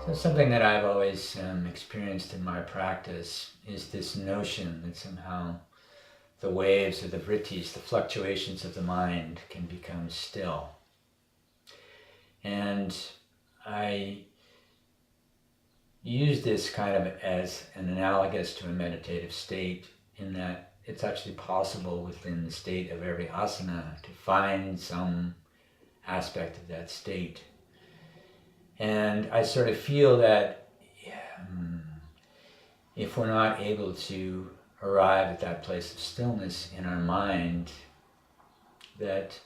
So something that I've always experienced in my practice is this notion that somehow the waves or the vrittis, the fluctuations of the mind, can become still. And I use this kind of as an analogous to a meditative state, in that it's actually possible within the state of every asana to find some aspect of that state. And I sort of feel that if we're not able to arrive at that place of stillness in our mind, that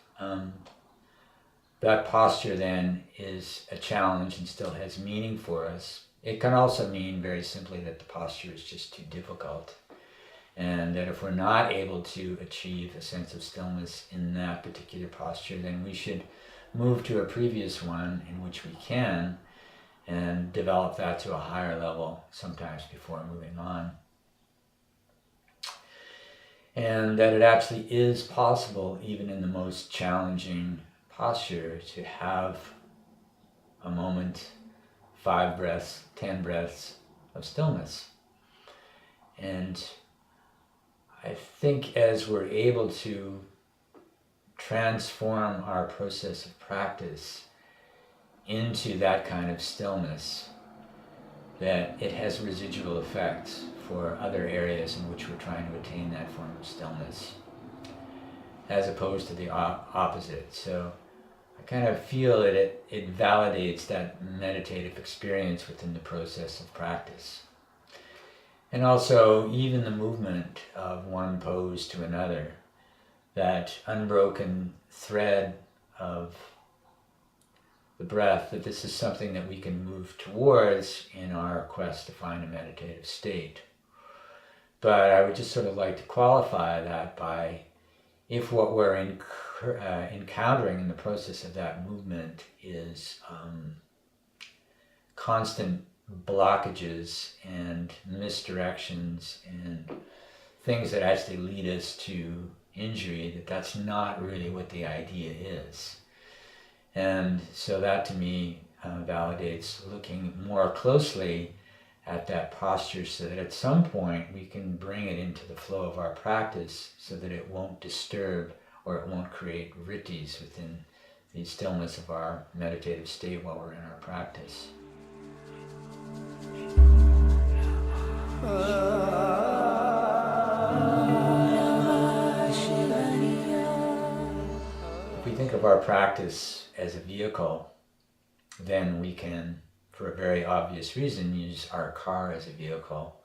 that posture then is a challenge and still has meaning for us. It can also mean very simply that the posture is just too difficult, and that if we're not able to achieve a sense of stillness in that particular posture, then we should move to a previous one in which we can, and develop that to a higher level sometimes before moving on. And that it actually is possible, even in the most challenging posture, to have a moment, 5 breaths, 10 breaths of stillness. And I think as we're able to transform our process of practice into that kind of stillness, that it has residual effects for other areas in which we're trying to attain that form of stillness, as opposed to the opposite. So I kind of feel that it validates that meditative experience within the process of practice. And also even the movement of one pose to another, that unbroken thread of the breath, that this is something that we can move towards in our quest to find a meditative state. But I would just sort of like to qualify that by, if what we're encountering in the process of that movement is constant blockages and misdirections and things that actually lead us to injury, that's not really what the idea is. And so that to me validates looking more closely at that posture, so that at some point we can bring it into the flow of our practice, so that it won't disturb or it won't create vrittis within the stillness of our meditative state while we're in our practice. If we think of our practice as a vehicle, then we can, for a very obvious reason, use our car as a vehicle.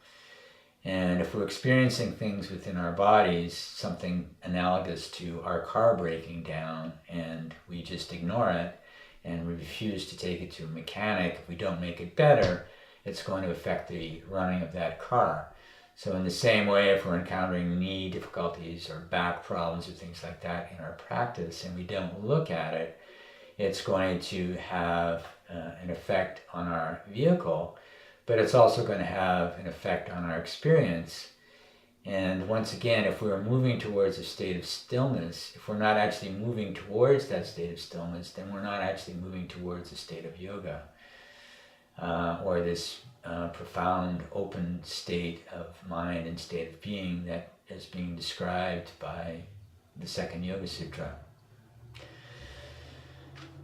And if we're experiencing things within our bodies, something analogous to our car breaking down, and we just ignore it and we refuse to take it to a mechanic, if we don't make it better, it's going to affect the running of that car. So in the same way, if we're encountering knee difficulties or back problems or things like that in our practice, and we don't look at it, it's going to have an effect on our vehicle, but it's also going to have an effect on our experience. And once again, if we're moving towards a state of stillness, if we're not actually moving towards that state of stillness, then we're not actually moving towards a state of yoga, or this profound open state of mind and state of being that is being described by the second Yoga Sutra.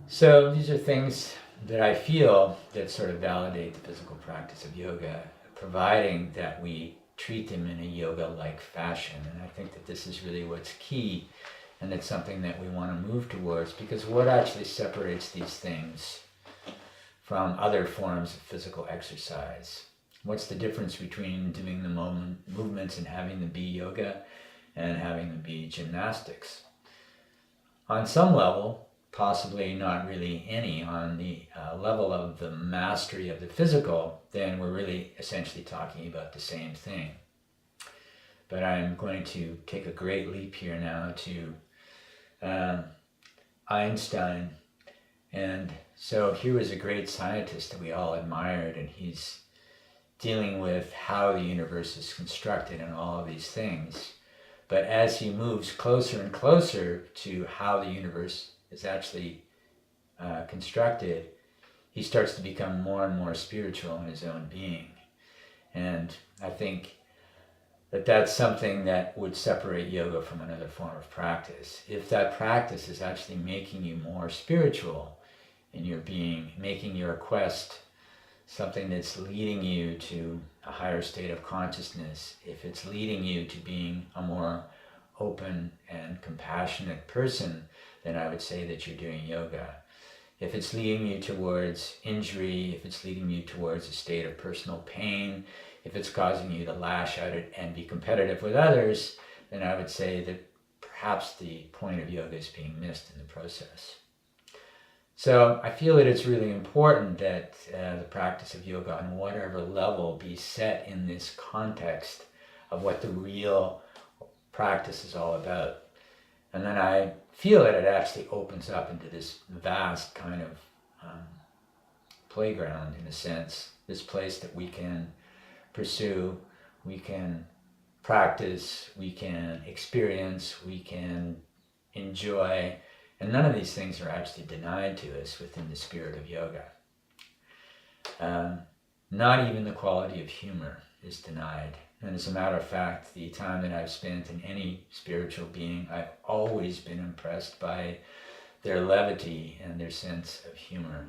So these are things that I feel that sort of validate the physical practice of yoga, providing that we treat them in a yoga-like fashion. And I think that this is really what's key, and it's something that we want to move towards, because what actually separates these things from other forms of physical exercise? What's the difference between doing the movements and having them be yoga and having them be gymnastics? On some level, possibly not really any. On the level of the mastery of the physical, then we're really essentially talking about the same thing. But I'm going to take a great leap here now to Einstein. And so here was a great scientist that we all admired, and he's dealing with how the universe is constructed and all of these things. But as he moves closer and closer to how the universe is actually constructed, he starts to become more and more spiritual in his own being. And I think that that's something that would separate yoga from another form of practice. If that practice is actually making you more spiritual in your being, making your quest something that's leading you to a higher state of consciousness, if it's leading you to being a more open and compassionate person, then I would say that you're doing yoga. If it's leading you towards injury, if it's leading you towards a state of personal pain, if it's causing you to lash out and be competitive with others, then I would say that perhaps the point of yoga is being missed in the process. So I feel that it's really important that the practice of yoga on whatever level be set in this context of what the real practice is all about. And then I feel that it actually opens up into this vast kind of playground, in a sense, this place that we can pursue, we can practice, we can experience, we can enjoy, and none of these things are actually denied to us within the spirit of yoga. Not even the quality of humor is denied. And as a matter of fact, the time that I've spent in any spiritual being, I've always been impressed by their levity and their sense of humor.